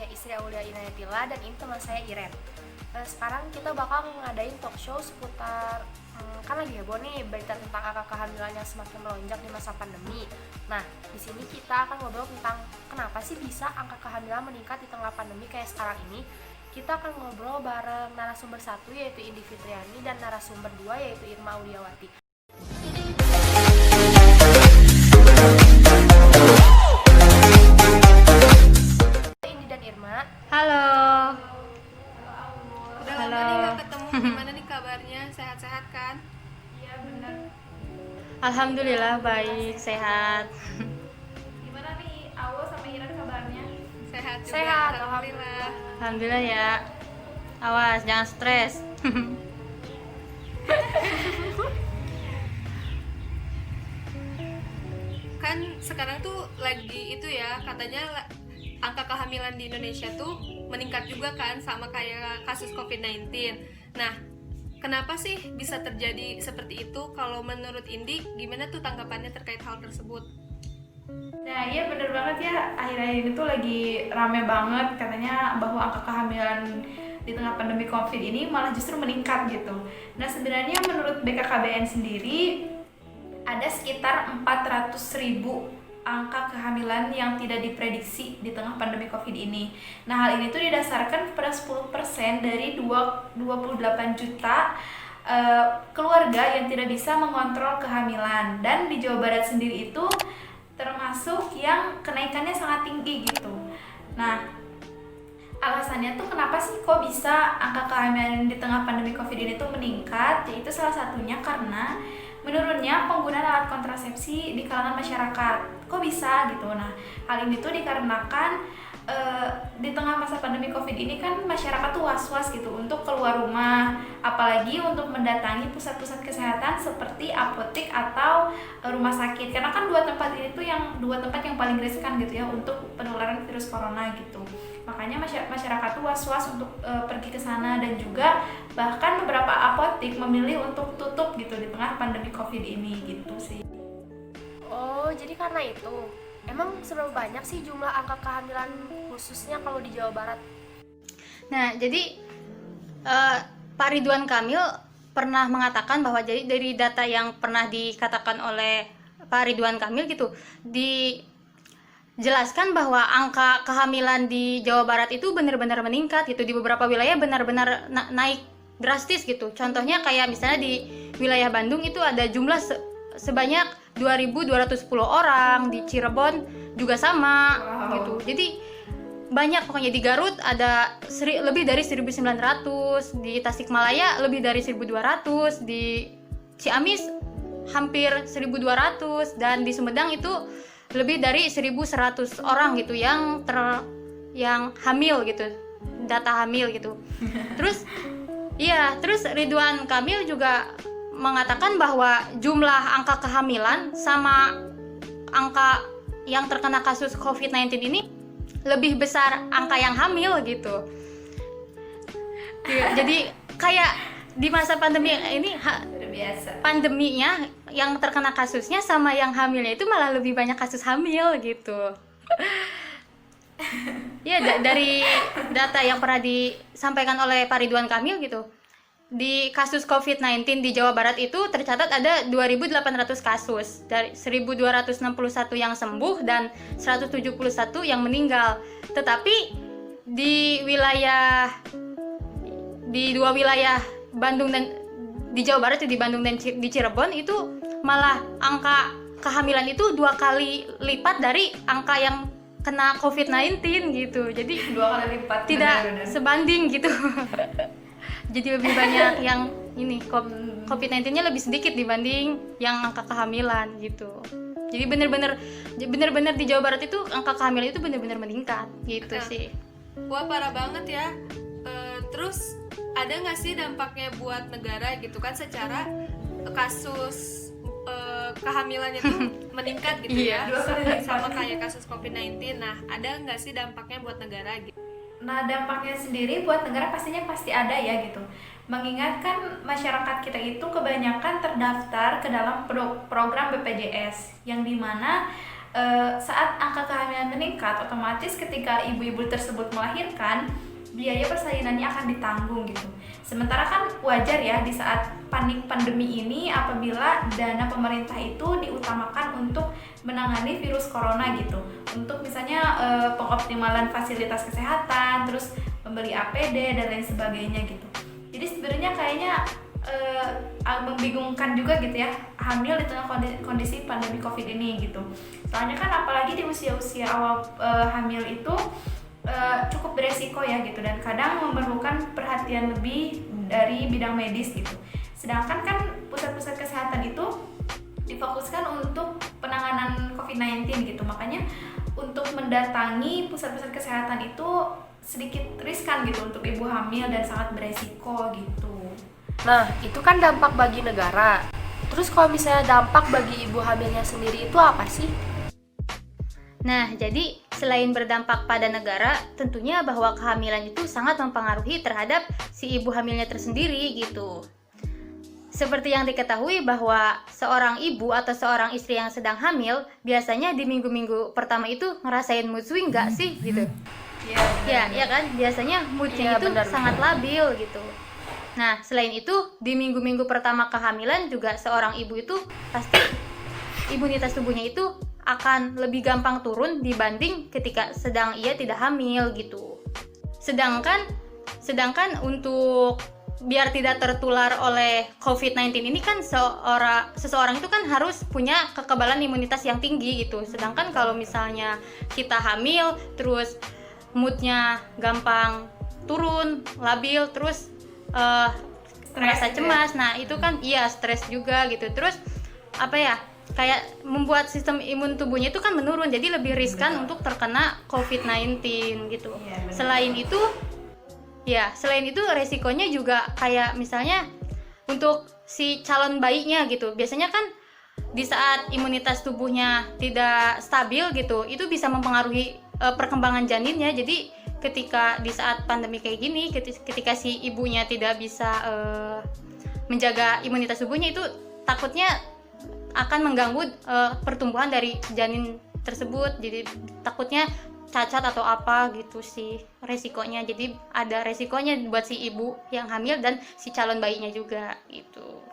saya Istri Aulia Inayatila dan ini teman saya Iren. Sekarang kita bakal ngadain talk show seputar kan lagi heboh nih berita tentang angka kehamilan yang semakin melonjak di masa pandemi. Nah, di sini kita akan ngobrol tentang kenapa sih bisa angka kehamilan meningkat di tengah pandemi kayak sekarang ini. Kita akan ngobrol bareng narasumber satu yaitu Indi Fitriani dan narasumber dua yaitu Irma Auliawati. Indi dan Irma. Halo. Udah Halo. lama nih gak ketemu, gimana nih kabarnya? Sehat-sehat kan? Iya benar. Alhamdulillah baik, sehat. Gimana nih Awo sama Iren kabarnya? Sehat juga, Sehat, alhamdulillah. Alhamdulillah ya. Awas, jangan stres. Kan sekarang tuh lagi itu ya, katanya angka kehamilan di Indonesia tuh meningkat juga kan, sama kayak kasus COVID-19. Nah, kenapa sih bisa terjadi seperti itu? Kalau menurut Indi, gimana tuh tanggapannya terkait hal tersebut? Nah iya bener banget ya, akhir-akhir ini tuh lagi rame banget katanya bahwa angka kehamilan di tengah pandemi COVID ini malah justru meningkat gitu. Nah sebenarnya menurut BKKBN sendiri ada sekitar 400.000 angka kehamilan yang tidak diprediksi di tengah pandemi COVID ini. Nah hal ini tuh didasarkan pada 10% dari 28 juta keluarga yang tidak bisa mengontrol kehamilan. Dan di Jawa Barat sendiri itu termasuk yang kenaikannya sangat tinggi gitu. Nah, alasannya tuh kenapa sih kok bisa angka kehamilan di tengah pandemi COVID ini tuh meningkat? Yaitu salah satunya karena menurunnya penggunaan alat kontrasepsi di kalangan masyarakat. Kok bisa gitu? Nah, hal ini tuh dikarenakan di tengah masa pandemi COVID ini kan masyarakat tuh was-was gitu untuk keluar rumah, apalagi untuk mendatangi pusat-pusat kesehatan seperti apotek atau rumah sakit, karena kan dua tempat yang paling riskan gitu ya untuk penularan virus corona gitu. Makanya masyarakat tuh was-was untuk pergi ke sana, dan juga bahkan beberapa apotek memilih untuk tutup gitu di tengah pandemi COVID ini gitu sih. Oh, jadi karena itu. Emang seberapa banyak sih jumlah angka kehamilan khususnya kalau di Jawa Barat? Nah, jadi Pak Ridwan Kamil pernah mengatakan bahwa jadi dari data yang pernah dikatakan oleh Pak Ridwan Kamil gitu, dijelaskan bahwa angka kehamilan di Jawa Barat itu benar-benar meningkat gitu, di beberapa wilayah benar-benar naik drastis gitu. Contohnya kayak misalnya di wilayah Bandung itu ada jumlah sebanyak 2.210 orang, di Cirebon juga sama gitu. Jadi banyak pokoknya. Di Garut ada lebih dari 1.900, di Tasikmalaya lebih dari 1.200, di Ciamis hampir 1.200, dan di Sumedang itu lebih dari 1.100 orang gitu yang hamil gitu, data hamil gitu. Terus Ridwan Kamil juga mengatakan bahwa jumlah angka kehamilan sama angka yang terkena kasus COVID-19 ini lebih besar angka yang hamil gitu. Jadi kayak di masa pandemi ini Biasa. pandeminya yang terkena kasusnya sama yang hamilnya itu malah lebih banyak kasus hamil gitu. Ya dari data yang pernah disampaikan oleh Pak Ridwan Kamil gitu, di kasus COVID-19 di Jawa Barat itu tercatat ada 2.800 kasus, dari 1.261 yang sembuh dan 171 yang meninggal. Tetapi di dua wilayah Bandung dan di Jawa Barat, di Bandung dan di Cirebon itu malah angka kehamilan itu 2 kali lipat dari angka yang kena COVID-19 gitu. Jadi 2 kali lipat. tidak benar-benar. sebanding gitu. Jadi lebih banyak yang ini COVID-19-nya lebih sedikit dibanding yang angka kehamilan gitu. Jadi benar-benar di Jawa Barat itu angka kehamilan itu benar-benar meningkat gitu sih. Wah, parah banget ya. Terus ada nggak sih dampaknya buat negara gitu kan, secara kasus kehamilannya tuh meningkat gitu ya, sama kayak kasus COVID-19. Nah, ada nggak sih dampaknya buat negara gitu? Nah dampaknya sendiri buat negara pastinya pasti ada ya gitu. Mengingatkan masyarakat kita itu kebanyakan terdaftar ke dalam program BPJS, yang dimana saat angka kehamilan meningkat, otomatis ketika ibu-ibu tersebut melahirkan, biaya persalinannya akan ditanggung gitu. Sementara kan wajar ya di saat panik pandemi ini apabila dana pemerintah itu diutamakan untuk menangani virus corona gitu. Untuk misalnya pengoptimalan fasilitas kesehatan, terus membeli APD dan lain sebagainya gitu. Jadi sebenarnya kayaknya membingungkan juga gitu ya, hamil di tengah kondisi pandemi COVID ini gitu. Soalnya kan apalagi di usia-usia awal hamil itu cukup beresiko ya gitu, dan kadang memerlukan perhatian lebih dari bidang medis gitu. Sedangkan kan pusat-pusat kesehatan itu difokuskan untuk penanganan COVID-19 gitu. Makanya untuk mendatangi pusat-pusat kesehatan itu sedikit riskan gitu untuk ibu hamil dan sangat beresiko gitu. Nah, itu kan dampak bagi negara. Terus kalau misalnya dampak bagi ibu hamilnya sendiri itu apa sih? Nah, jadi selain berdampak pada negara, tentunya bahwa kehamilan itu sangat mempengaruhi terhadap si ibu hamilnya tersendiri gitu. Seperti yang diketahui bahwa seorang ibu atau seorang istri yang sedang hamil, biasanya di minggu-minggu pertama itu ngerasain mood swing nggak sih gitu? Ya kan? Biasanya moodnya itu sangat labil gitu. Nah, selain itu, di minggu-minggu pertama kehamilan juga seorang ibu itu pasti imunitas tubuhnya itu akan lebih gampang turun dibanding ketika sedang ia tidak hamil gitu. Sedangkan untuk biar tidak tertular oleh COVID-19 ini kan seseorang itu kan harus punya kekebalan imunitas yang tinggi gitu. Sedangkan kalau misalnya kita hamil terus moodnya gampang turun, labil, terus merasa cemas. Nah, itu kan stres juga gitu. Terus kayak membuat sistem imun tubuhnya itu kan menurun, jadi lebih riskan untuk terkena COVID-19 gitu. Selain itu resikonya juga kayak misalnya untuk si calon bayinya gitu. Biasanya kan di saat imunitas tubuhnya tidak stabil gitu, itu bisa mempengaruhi perkembangan janinnya. Jadi ketika di saat pandemi kayak gini, ketika si ibunya tidak bisa menjaga imunitas tubuhnya, itu takutnya akan mengganggu pertumbuhan dari janin tersebut. Jadi takutnya cacat atau apa gitu sih resikonya. Jadi ada resikonya buat si ibu yang hamil dan si calon bayinya juga gitu.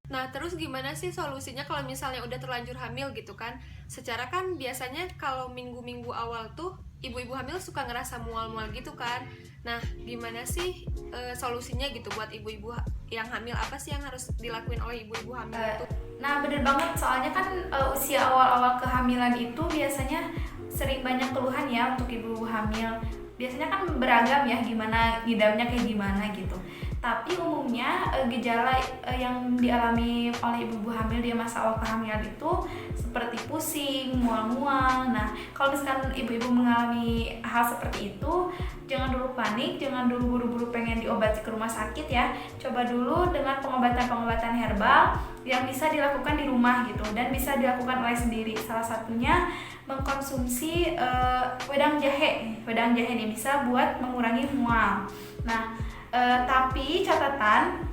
Nah, terus gimana sih solusinya kalau misalnya udah terlanjur hamil gitu kan? Secara kan biasanya kalau minggu-minggu awal tuh ibu-ibu hamil suka ngerasa mual-mual gitu kan. Nah, gimana sih solusinya gitu buat ibu-ibu yang hamil? Apa sih yang harus dilakuin oleh ibu-ibu hamil itu? Nah, bener banget, soalnya kan usia awal-awal kehamilan itu biasanya sering banyak keluhan ya untuk ibu hamil. Biasanya kan beragam ya, gimana ngidamnya kayak gimana gitu. Tapi umumnya gejala yang dialami oleh ibu-ibu hamil di masa awal kehamilan itu seperti pusing, mual-mual. Nah, kalau misalkan ibu-ibu mengalami hal seperti itu, jangan dulu panik, jangan dulu buru-buru pengen diobati ke rumah sakit ya. Coba dulu dengan pengobatan-pengobatan herbal yang bisa dilakukan di rumah gitu, dan bisa dilakukan oleh sendiri. Salah satunya mengkonsumsi wedang jahe. Wedang jahe ini bisa buat mengurangi mual. Nah, tapi catatan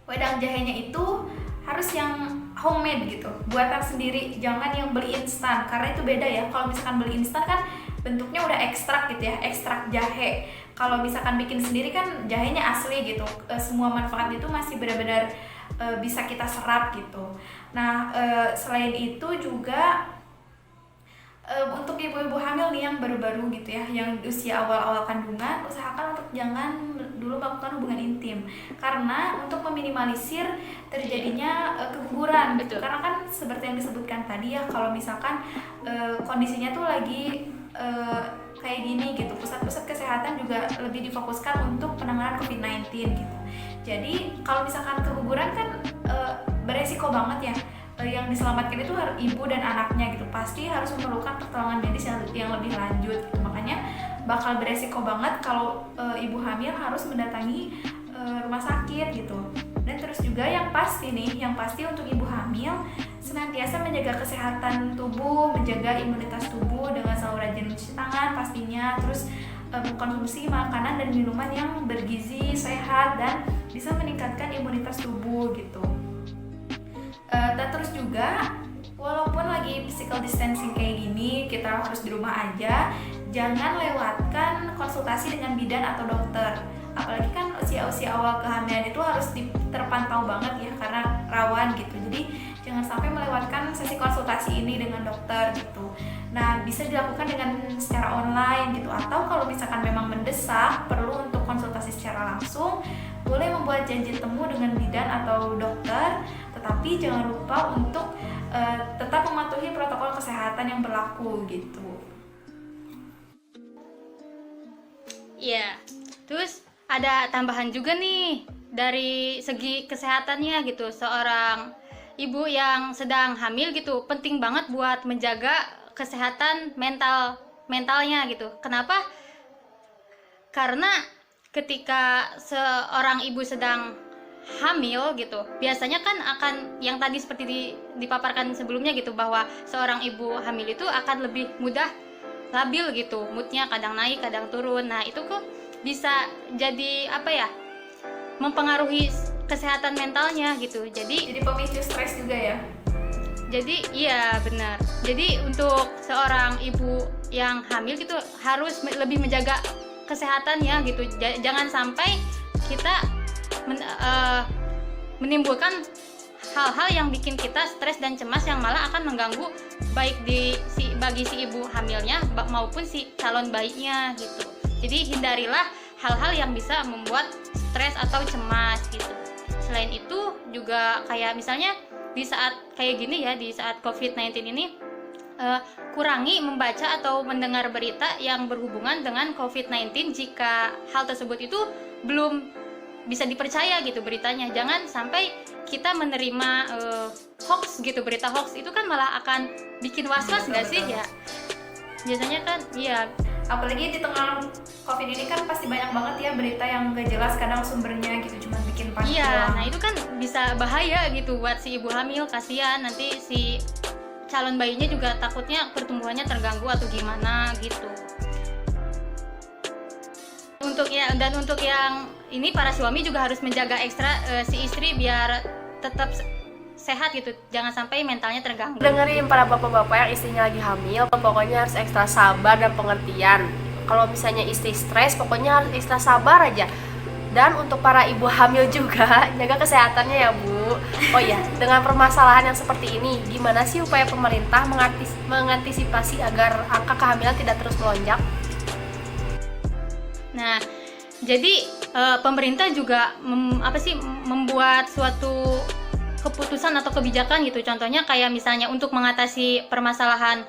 wedang jahenya itu harus yang homemade gitu, buatan sendiri, jangan yang beli instan, karena itu beda ya. Kalau misalkan beli instan kan bentuknya udah ekstrak gitu ya, ekstrak jahe. Kalau misalkan bikin sendiri kan jahenya asli gitu, semua manfaat itu masih benar-benar bisa kita serap gitu. Nah, selain itu juga untuk ibu-ibu hamil nih yang baru-baru gitu ya, yang usia awal-awal kandungan, usahakan untuk jangan dulu melakukan hubungan intim, karena untuk meminimalisir terjadinya keguguran gitu. Karena kan seperti yang disebutkan tadi ya, kalau misalkan kondisinya tuh lagi kayak gini gitu, pusat-pusat kesehatan juga lebih difokuskan untuk penanganan COVID-19 gitu. Jadi kalau misalkan keguguran kan beresiko banget ya. Yang diselamatkan itu harus ibu dan anaknya gitu, pasti harus memerlukan pertolongan medis yang lebih lanjut gitu. Makanya bakal beresiko banget kalau ibu hamil harus mendatangi rumah sakit gitu. Dan terus juga yang pasti untuk ibu hamil senantiasa menjaga kesehatan tubuh, menjaga imunitas tubuh dengan selalu rajin mencuci tangan pastinya, terus mengkonsumsi makanan dan minuman yang bergizi, sehat, dan bisa meningkatkan imunitas tubuh gitu. Dan terus juga walaupun lagi physical distancing kayak gini, kita harus di rumah aja, jangan lewatkan konsultasi dengan bidan atau dokter. Apalagi kan usia-usia awal kehamilan itu harus terpantau banget ya, karena rawan gitu. Jadi jangan sampai melewatkan sesi konsultasi ini dengan dokter gitu. Nah, bisa dilakukan dengan secara online gitu, atau kalau misalkan memang mendesak perlu untuk konsultasi secara langsung, boleh membuat janji temu dengan bidan atau dokter, tetapi jangan lupa untuk tetap mematuhi protokol kesehatan yang berlaku gitu. Iya. Terus ada tambahan juga nih dari segi kesehatannya gitu. Seorang ibu yang sedang hamil gitu penting banget buat menjaga kesehatan mentalnya gitu. Kenapa? Karena ketika seorang ibu sedang hamil gitu, biasanya kan akan yang tadi seperti dipaparkan sebelumnya gitu, bahwa seorang ibu hamil itu akan lebih mudah labil gitu, moodnya kadang naik kadang turun. Nah itu kok bisa jadi apa ya, mempengaruhi kesehatan mentalnya gitu. Jadi pemicu stres juga ya. Jadi iya benar. Jadi untuk seorang ibu yang hamil gitu harus lebih menjaga kesehatannya gitu. Jangan sampai kita menimbulkan hal-hal yang bikin kita stres dan cemas yang malah akan mengganggu baik bagi si ibu hamilnya maupun si calon bayinya gitu. Jadi hindarilah hal-hal yang bisa membuat stres atau cemas gitu. Selain itu juga kayak misalnya di saat kayak gini ya, di saat COVID-19 ini, kurangi membaca atau mendengar berita yang berhubungan dengan COVID-19 jika hal tersebut itu belum bisa dipercaya gitu beritanya. Jangan sampai kita menerima hoax gitu, berita hoax itu kan malah akan bikin was-was nggak sih ya? Biasanya kan iya. Apalagi di tengah COVID ini kan pasti banyak banget ya berita yang gak jelas, kadang sumbernya gitu, cuma bikin panik. Iya, nah itu kan bisa bahaya gitu buat si ibu hamil, kasihan nanti si calon bayinya juga takutnya pertumbuhannya terganggu atau gimana gitu. Untuk yang ini para suami juga harus menjaga ekstra si istri biar tetap sehat gitu, jangan sampai mentalnya terganggu. Dengerin para bapak-bapak yang istrinya lagi hamil, pokoknya harus ekstra sabar dan pengertian. Kalau misalnya istri stres, pokoknya harus ekstra sabar aja. Dan untuk para ibu hamil juga, jaga kesehatannya ya Bu. Oh iya, dengan permasalahan yang seperti ini, gimana sih upaya pemerintah mengantisipasi agar angka kehamilan tidak terus melonjak? Nah, jadi pemerintah juga membuat suatu keputusan atau kebijakan gitu. Contohnya kayak misalnya untuk mengatasi permasalahan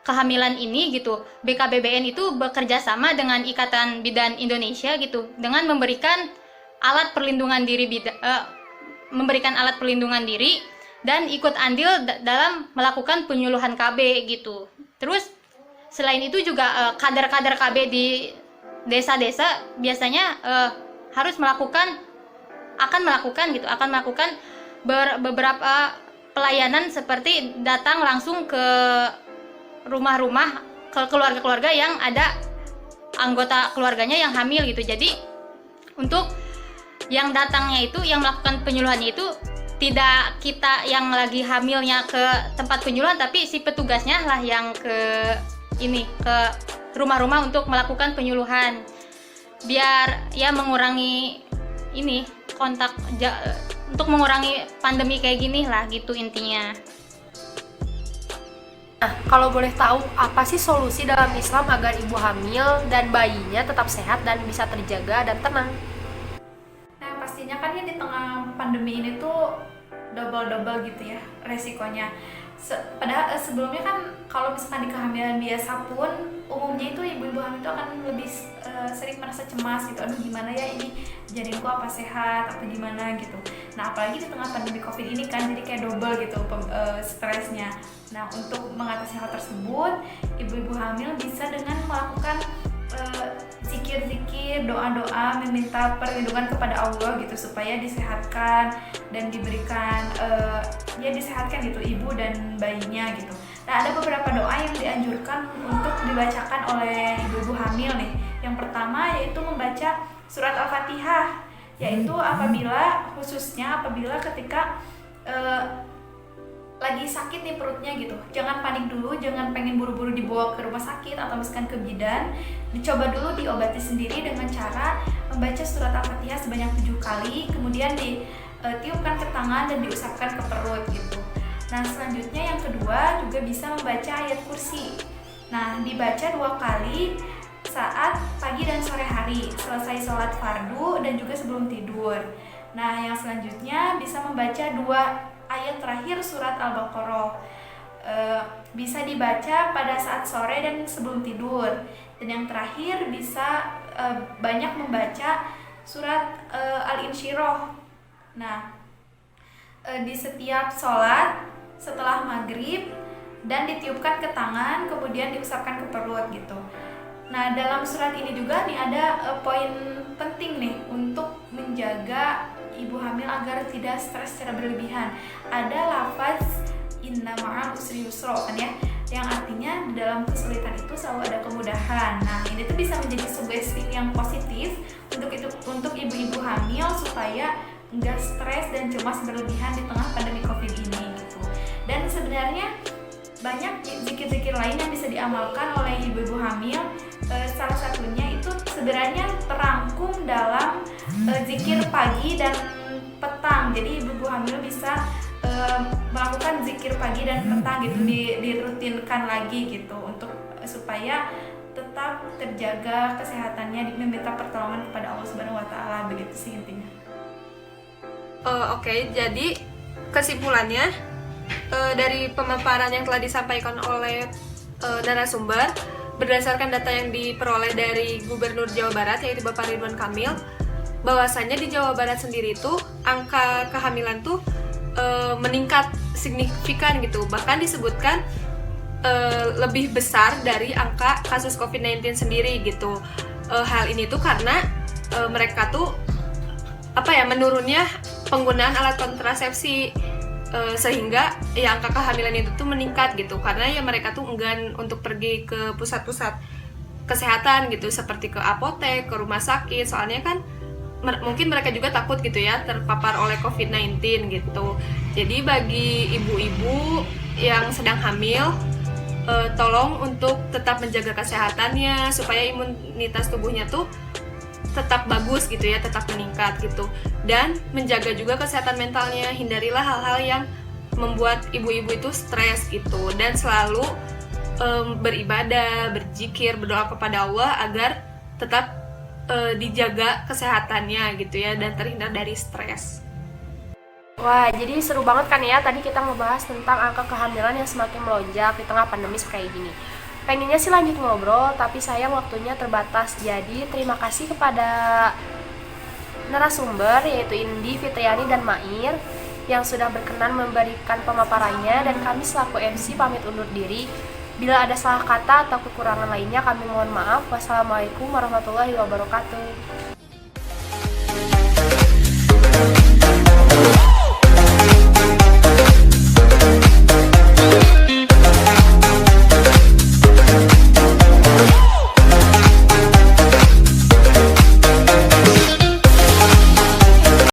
kehamilan ini gitu, BKBBN itu bekerja sama dengan Ikatan Bidan Indonesia gitu dengan memberikan alat perlindungan diri dan ikut andil dalam melakukan penyuluhan KB gitu. Terus selain itu juga kader-kader KB di desa-desa biasanya akan melakukan beberapa pelayanan seperti datang langsung ke rumah-rumah, ke keluarga-keluarga yang ada anggota keluarganya yang hamil gitu. Jadi untuk yang datangnya itu, yang melakukan penyuluhannya itu tidak kita yang lagi hamilnya ke tempat penyuluhan, tapi si petugasnya lah yang ke rumah-rumah untuk melakukan penyuluhan, biar ya mengurangi untuk mengurangi pandemi kayak gini lah gitu intinya. Nah, kalau boleh tahu, apa sih solusi dalam Islam agar ibu hamil dan bayinya tetap sehat dan bisa terjaga dan tenang? Nah, pastinya kan ya di tengah pandemi ini tuh double gitu ya resikonya. Padahal sebelumnya kan kalau misalkan di kehamilan biasa pun umumnya itu ibu-ibu hamil itu akan lebih sering merasa cemas gitu, aduh gimana ya ini janinku apa sehat apa gimana gitu. Nah apalagi di tengah pandemi COVID ini kan jadi kayak double gitu stresnya. Nah untuk mengatasi hal tersebut, ibu-ibu hamil bisa dengan melakukan zikir-zikir, doa-doa, meminta perlindungan kepada Allah gitu supaya disehatkan dan diberikan disehatkan gitu ibu dan bayinya gitu. Nah ada beberapa doa yang dianjurkan untuk dibacakan oleh ibu-ibu hamil nih. Yang pertama yaitu membaca surat Al-Fatihah, yaitu apabila ketika lagi sakit nih perutnya gitu, jangan panik dulu, jangan pengen buru-buru dibawa ke rumah sakit atau misalkan ke bidan. Dicoba dulu diobati sendiri dengan cara membaca surat Al-Fatihah sebanyak 7 kali, kemudian ditiupkan ke tangan dan diusapkan ke perut gitu. Nah selanjutnya yang kedua juga bisa membaca ayat kursi. Nah dibaca 2 kali saat pagi dan sore hari, selesai sholat fardu dan juga sebelum tidur. Nah yang selanjutnya bisa membaca 2 ayat terakhir surat Al-Baqarah, bisa dibaca pada saat sore dan sebelum tidur. Dan yang terakhir bisa banyak membaca surat Al-Insyirah. Nah di setiap sholat setelah maghrib dan ditiupkan ke tangan, kemudian diusapkan ke perut gitu. Nah dalam surat ini juga nih ada poin penting nih untuk menjaga ibu hamil agar tidak stres secara berlebihan. Ada lafaz inna ma'al usri yusra kan ya, yang artinya di dalam kesulitan itu selalu ada kemudahan. Nah ini tuh bisa menjadi sugesti yang positif untuk ibu-ibu hamil supaya nggak stres dan cemas berlebihan di tengah pandemi COVID ini gitu. Dan sebenarnya banyak zikir-zikir lain yang bisa diamalkan oleh ibu-ibu hamil. Salah satunya itu sebenarnya terangkum dalam zikir pagi dan petang. Jadi ibu-ibu hamil bisa melakukan zikir pagi dan petang gitu, dirutinkan lagi gitu untuk supaya tetap terjaga kesehatannya, meminta pertolongan kepada Allah Subhanahu wa taala, begitu sih intinya. Oke, jadi kesimpulannya dari pemaparan yang telah disampaikan oleh narasumber, berdasarkan data yang diperoleh dari Gubernur Jawa Barat yaitu Bapak Ridwan Kamil, bahwasannya di Jawa Barat sendiri tuh angka kehamilan tuh meningkat signifikan gitu, bahkan disebutkan lebih besar dari angka kasus COVID-19 sendiri gitu. Hal ini tuh karena mereka tuh menurunnya penggunaan alat kontrasepsi, sehingga ya angka kehamilan itu tuh meningkat gitu, karena ya mereka tuh enggan untuk pergi ke pusat-pusat kesehatan gitu, seperti ke apotek, ke rumah sakit, soalnya kan mungkin mereka juga takut gitu ya terpapar oleh COVID-19 gitu. Jadi bagi ibu-ibu yang sedang hamil, tolong untuk tetap menjaga kesehatannya supaya imunitas tubuhnya tuh tetap bagus gitu ya, tetap meningkat gitu. Dan menjaga juga kesehatan mentalnya, hindarilah hal-hal yang membuat ibu-ibu itu stres gitu, dan selalu beribadah, berzikir, berdoa kepada Allah agar tetap dijaga kesehatannya gitu ya, dan terhindar dari stres. Wah, jadi seru banget kan ya, tadi kita ngebahas tentang angka kehamilan yang semakin melonjak di tengah pandemi kayak gini. Pengennya sih lanjut ngobrol, tapi sayang waktunya terbatas. Jadi terima kasih kepada narasumber yaitu Indi, Fitriani, dan Mair yang sudah berkenan memberikan pemaparannya, dan kami selaku MC pamit undur diri. Bila ada salah kata atau kekurangan lainnya kami mohon maaf. Wassalamualaikum warahmatullahi wabarakatuh.